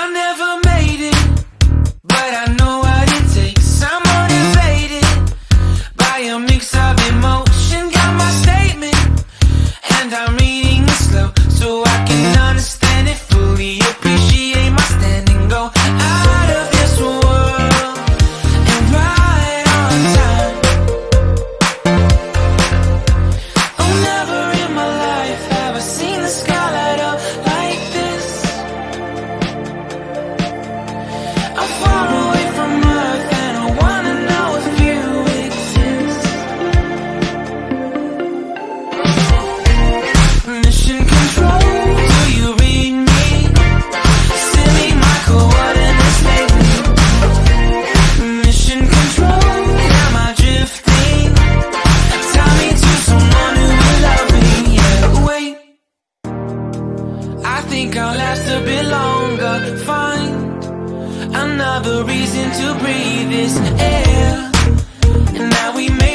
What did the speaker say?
I never made it, but I know what it takes. I'm motivated by a mix of emotion. Got my statement, and I'm reading it slow so I can understand it fully. Appreciate my standing, go out of this world and right on time. Oh, never in my life have I seen the sky light up like this. I'm far away from Earth and I wanna know if you exist. Mission control, do you read me? Send me my coordinates lately. Mission control, am I drifting? Tie me to someone who will love me. Yeah, wait, I think I'll last a bit longer. Find another reason to breathe this air. And now we make